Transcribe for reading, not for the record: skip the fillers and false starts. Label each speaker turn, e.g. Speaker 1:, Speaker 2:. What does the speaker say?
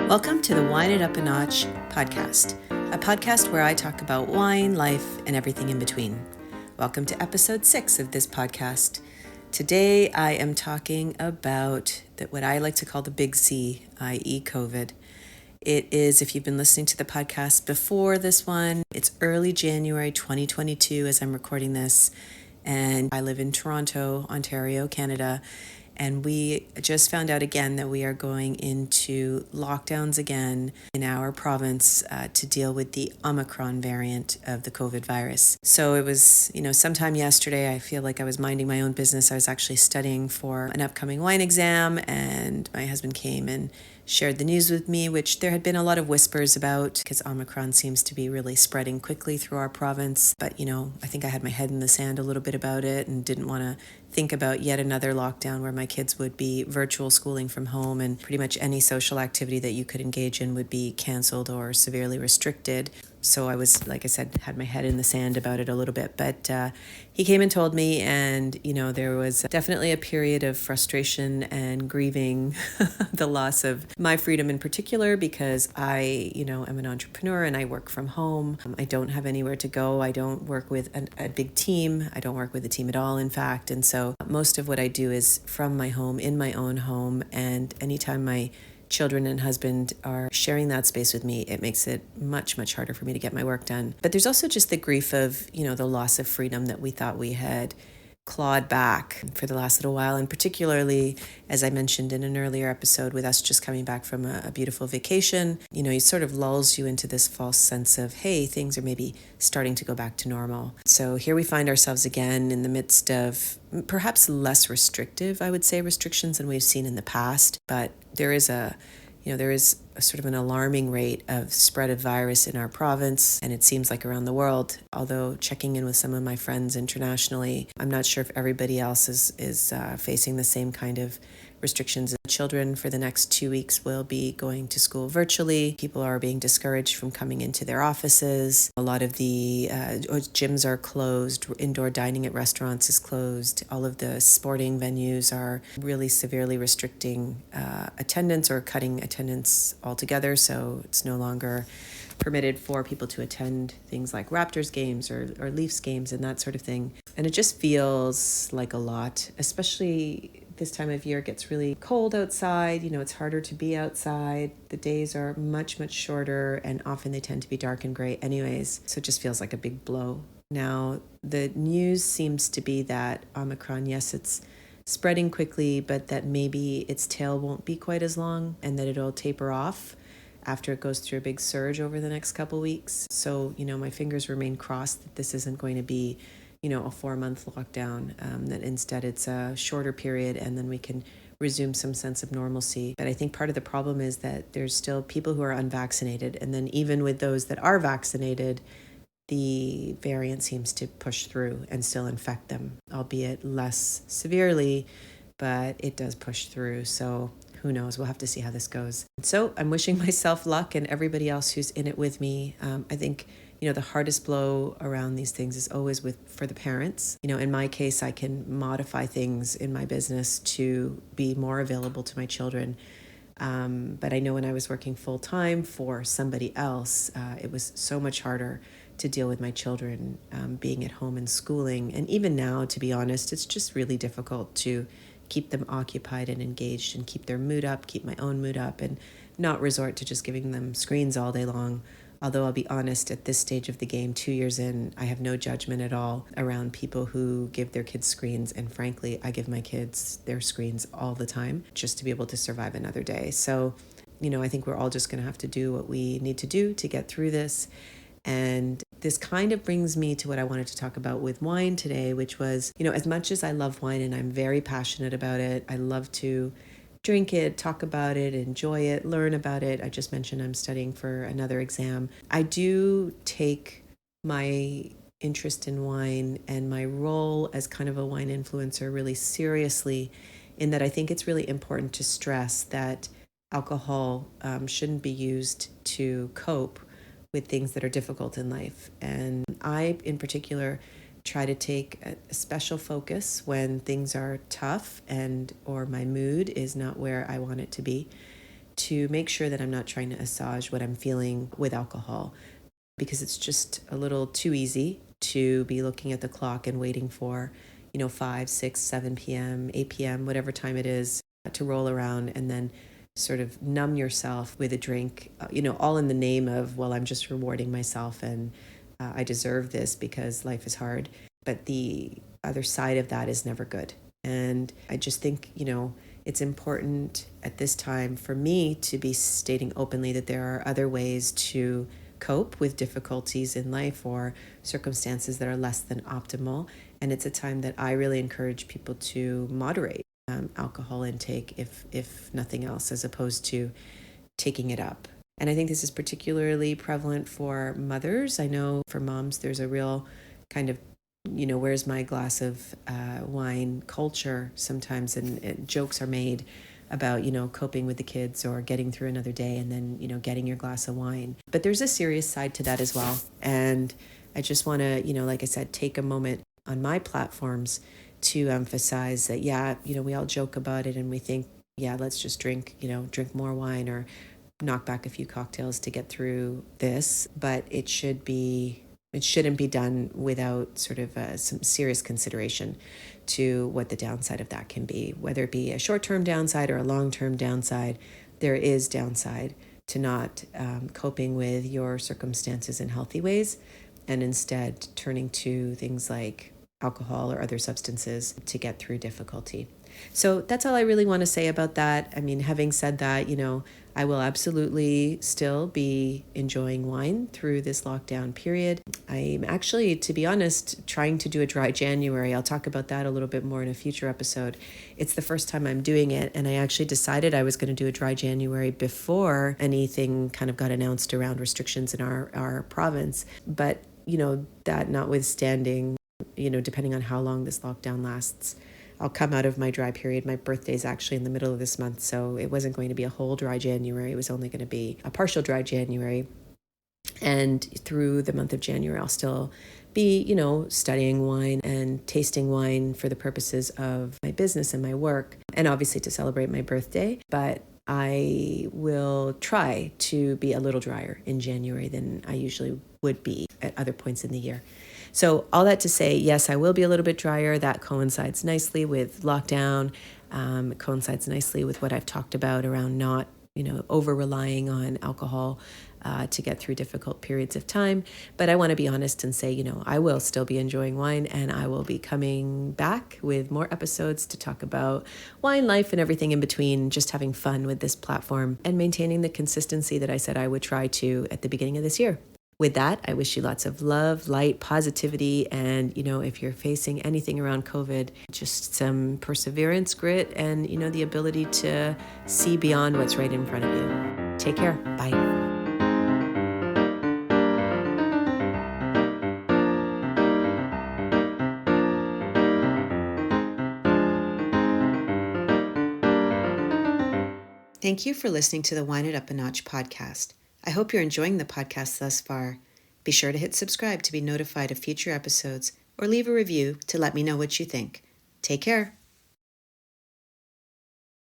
Speaker 1: Welcome to the Wineitupanotch podcast, a podcast where I talk about wine, life, and everything in between. Welcome to episode 6 of this podcast. Today I am talking about what I like to call the big C, i.e. COVID. It is, if you've been listening to the podcast before this one, it's early January 2022 as I'm recording this, and I live in Toronto, Ontario, Canada. And we just found out again that we are going into lockdowns again in our province to deal with the Omicron variant of the COVID virus. So it was, sometime yesterday, I feel like I was minding my own business. I was actually studying for an upcoming wine exam, and my husband came and shared the news with me, which there had been a lot of whispers about because Omicron seems to be really spreading quickly through our province. But, I think I had my head in the sand a little bit about it and didn't want to think about yet another lockdown where my kids would be virtual schooling from home and pretty much any social activity that you could engage in would be canceled or severely restricted. So I was, like I said, had my head in the sand about it a little bit. But he came and told me, and, there was definitely a period of frustration and grieving the loss of my freedom in particular because I, am an entrepreneur and I work from home. I don't have anywhere to go. I don't work with a big team. I don't work with a team at all, in fact. And so most of what I do is from my home, in my own home. And anytime my children and husband are sharing that space with me, it makes it much, much harder for me to get my work done. But there's also just the grief of, the loss of freedom that we thought we had clawed back for the last little while. And particularly, as I mentioned in an earlier episode, with us just coming back from a beautiful vacation, it sort of lulls you into this false sense of, hey, things are maybe starting to go back to normal. So here we find ourselves again in the midst of perhaps less restrictive, I would say, restrictions than we've seen in the past. But there is a sort of an alarming rate of spread of virus in our province, and it seems like around the world. Although checking in with some of my friends internationally, I'm not sure if everybody else is facing the same kind of restrictions. Children for the next 2 weeks will be going to school virtually. People are being discouraged from coming into their offices. A lot of the gyms are closed. Indoor dining at restaurants is closed. All of the sporting venues are really severely restricting attendance or cutting attendance altogether. So it's no longer permitted for people to attend things like Raptors games or Leafs games and that sort of thing. And it just feels like a lot, especially this time of year. It gets really cold outside. It's harder to be outside. The days are much, much shorter, and often they tend to be dark and gray anyways. So it just feels like a big blow. Now, the news seems to be that Omicron, yes, it's spreading quickly, but that maybe its tail won't be quite as long and that it'll taper off after it goes through a big surge over the next couple weeks. So, my fingers remain crossed that this isn't going to be a 4-month lockdown, that instead it's a shorter period and then we can resume some sense of normalcy. But I think part of the problem is that there's still people who are unvaccinated. And then even with those that are vaccinated, the variant seems to push through and still infect them, albeit less severely, but it does push through. So who knows? We'll have to see how this goes. So I'm wishing myself luck and everybody else who's in it with me. I think the hardest blow around these things is always for the parents. In my case, I can modify things in my business to be more available to my children. But I know when I was working full time for somebody else, it was so much harder to deal with my children being at home and schooling. And even now, to be honest, it's just really difficult to keep them occupied and engaged and keep their mood up, keep my own mood up, and not resort to just giving them screens all day long. Although I'll be honest, at this stage of the game, 2 years in, I have no judgment at all around people who give their kids screens. And frankly, I give my kids their screens all the time just to be able to survive another day. So, I think we're all just going to have to do what we need to do to get through this. And this kind of brings me to what I wanted to talk about with wine today, which was, as much as I love wine and I'm very passionate about it, I love to drink it, talk about it, enjoy it, learn about it. I just mentioned I'm studying for another exam. I do take my interest in wine and my role as kind of a wine influencer really seriously, in that I think it's really important to stress that alcohol shouldn't be used to cope with things that are difficult in life. And I, in particular, try to take a special focus when things are tough or my mood is not where I want it to be, to make sure that I'm not trying to assuage what I'm feeling with alcohol, because it's just a little too easy to be looking at the clock and waiting for, 5, 6, 7 p.m., 8 p.m., whatever time it is, to roll around and then sort of numb yourself with a drink, all in the name of, well, I'm just rewarding myself and I deserve this because life is hard. But the other side of that is never good. And I just think, it's important at this time for me to be stating openly that there are other ways to cope with difficulties in life or circumstances that are less than optimal. And it's a time that I really encourage people to moderate alcohol intake, if nothing else, as opposed to taking it up. And I think this is particularly prevalent for mothers. I know for moms, there's a real kind of, where's my glass of wine culture sometimes, and jokes are made about, coping with the kids or getting through another day and then, getting your glass of wine. But there's a serious side to that as well. And I just want to, like I said, take a moment on my platforms to emphasize that, we all joke about it and we think, let's just drink more wine or knock back a few cocktails to get through this. But it shouldn't be done without sort of some serious consideration to what the downside of that can be, whether it be a short-term downside or a long-term downside. There is downside to not coping with your circumstances in healthy ways and instead turning to things like alcohol or other substances to get through difficulty. So that's all I really want to say about that. I mean, having said that, I will absolutely still be enjoying wine through this lockdown period. I'm actually, to be honest, trying to do a dry January. I'll talk about that a little bit more in a future episode. It's the first time I'm doing it, and I actually decided I was going to do a dry January before anything kind of got announced around restrictions in our province. But, that notwithstanding, depending on how long this lockdown lasts, I'll come out of my dry period. My birthday's actually in the middle of this month, so it wasn't going to be a whole dry January. It was only going to be a partial dry January. And through the month of January, I'll still be, studying wine and tasting wine for the purposes of my business and my work, and obviously to celebrate my birthday. But I will try to be a little drier in January than I usually would be at other points in the year. So all that to say, yes, I will be a little bit drier. That coincides nicely with lockdown. It coincides nicely with what I've talked about around not, over-relying on alcohol to get through difficult periods of time. But I want to be honest and say, I will still be enjoying wine, and I will be coming back with more episodes to talk about wine life and everything in between, just having fun with this platform and maintaining the consistency that I said I would try to at the beginning of this year. With that, I wish you lots of love, light, positivity, and, if you're facing anything around COVID, just some perseverance, grit, and, the ability to see beyond what's right in front of you. Take care. Bye. Thank you for listening to the Wineitupanotch podcast. I hope you're enjoying the podcast thus far. Be sure to hit subscribe to be notified of future episodes or leave a review to let me know what you think. Take care.